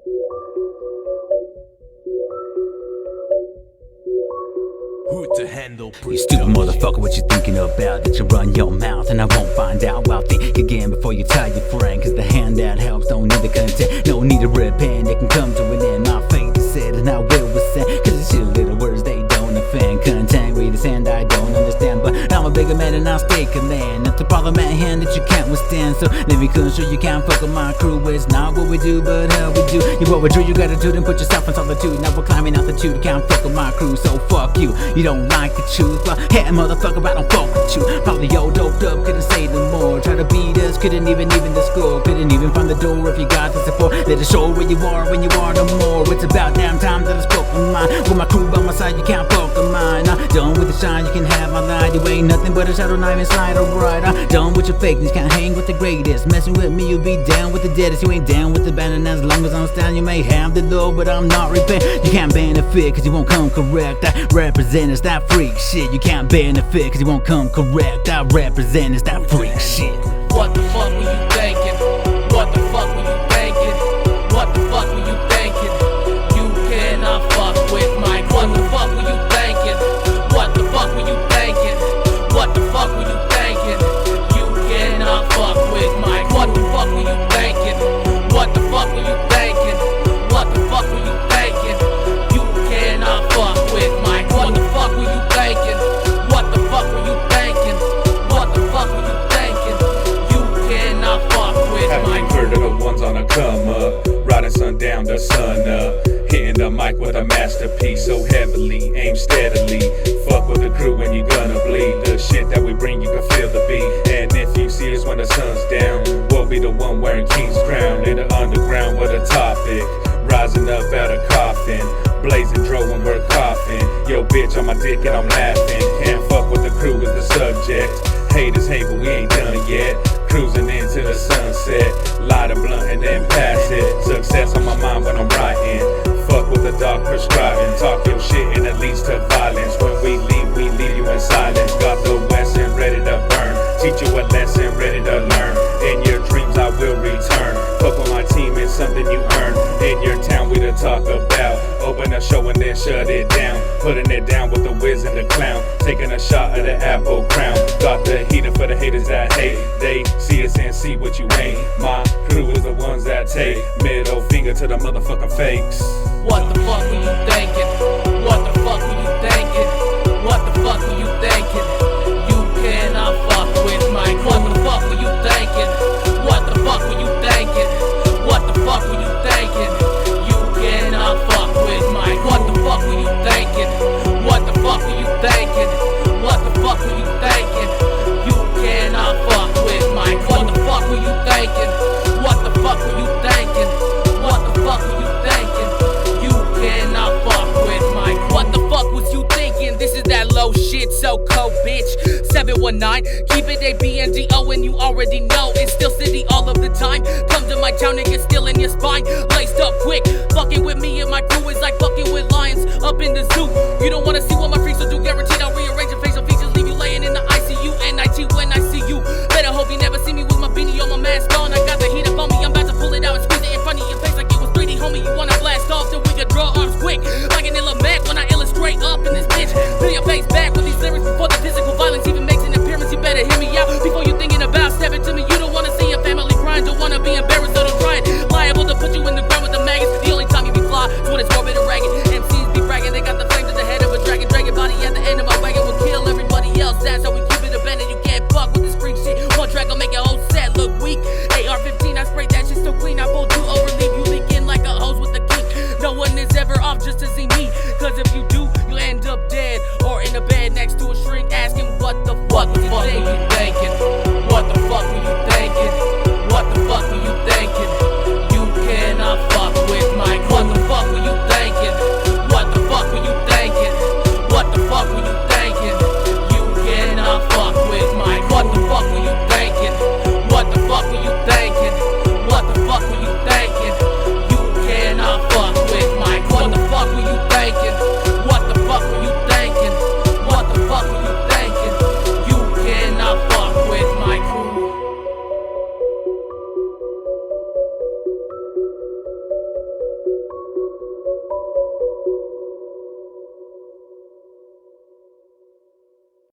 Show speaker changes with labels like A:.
A: Who to handle?
B: You stupid motherfucker, what you thinking about? That you run your mouth and I won't find out. Well, think again before you tell your friend, cause the handout helps, don't need the content. No need a red pen, it can come to an end. My fate is set and I will resent, cause it's your little words, they don't offend. Content, read this and I don't understand, but I'm a bigger man and I'll stay command. It's a problem at hand that you can't withstand, so let me come show you can't fuck with my crew. It's not what we do, but how we do. You what we do, you gotta do, then put yourself in solitude. Now we're climbing altitude, can't fuck with my crew, so fuck you. You don't like the truth, well, hey motherfucker, I don't fuck with you. Probably all doped up, couldn't say no more. Try to beat us, couldn't even the score. Couldn't even find the door if you got the support. Let it show where you are when you are no more. It's about damn time that I spoke my mind. With my crew by my side, you can't fuck with mine. Done with the shine, you can have my light. You ain't nothing but a shadow, not even slide alright. Done with your fakeness, can't hang with the greatest. Messing with me, you'll be down with the deadest. You ain't down with the band, and as long as I'm standing, you may have the door, but I'm not repent. You can't benefit, cause you won't come correct. I represent us, that freak shit. You can't benefit, cause you won't come correct. I represent us, that freak shit.
C: What the fuck were you thinking? What the fuck were you thinking? What the fuck were you thinking? You cannot fuck with Mike. What the fuck were you thinking? What the fuck were you thinking? What the fuck were you thinking? You cannot fuck with Mike. What the fuck were you thinking? What the fuck were you thinking? What the fuck were you thinking? You cannot fuck with Mike. What the fuck were you thinking? What the fuck were you thinking? What the fuck were you thinking? You cannot fuck with Mike.
D: Happy for the ones on a come up, riding sun down to sun up, hitting the mic with a masterpiece so heavily, aim steadily. Fuck with the crew and you're gonna bleed. The shit that we bring, you can feel the beat. And if you see us when the sun's down, we'll be the one wearing King's crown in the underground with a topic. Rising up out of coffin, blazing dro when we're coughing. Yo bitch on my dick and I'm laughing. Can't fuck with the crew is the subject. Haters hate but we ain't done yet. Cruising into the sunset, light a blunt and then pass it. Success on my mind when I'm writing. Fuck with the doc prescribing. Talk your shit and it leads to violence. When we leave you in silence. Got the lesson ready to burn. Teach you a lesson ready to learn. In your dreams I will return. Fuck with my team, it's something you earn. In your town we to talk about. Open a show and then shut it down. Putting it down with the whiz and the clown. Taking a shot at the apple crown. Got the heater for the haters that hate. They see us and see what you ain't. My crew is the ones that take middle finger to the motherfucking fakes.
C: What the fuck were you thinking? What the fuck were you thinking? What the fuck were you thinking? You cannot fuck with Mike. What the fuck were you thinking? What the fuck were you thinking? What the fuck were you thinking? You cannot fuck with Mike. What the fuck were you thinking? What the fuck were you thinking? What the fuck were you thinking? You cannot fuck with Mike. What the fuck were you thinking? What the fuck were you thinking? What the fuck were you thinking? You cannot fuck with Mike. What the fuck was you thinking? This is that low shit, so cold, bitch. 719, keep it ABNDO, and you already know it's still city all of the time. Come to my town and get still in your spine, laced up quick. Fucking with me and my crew is like fucking with lions up in the zoo. You don't wanna see what my freaks will do, guarantee.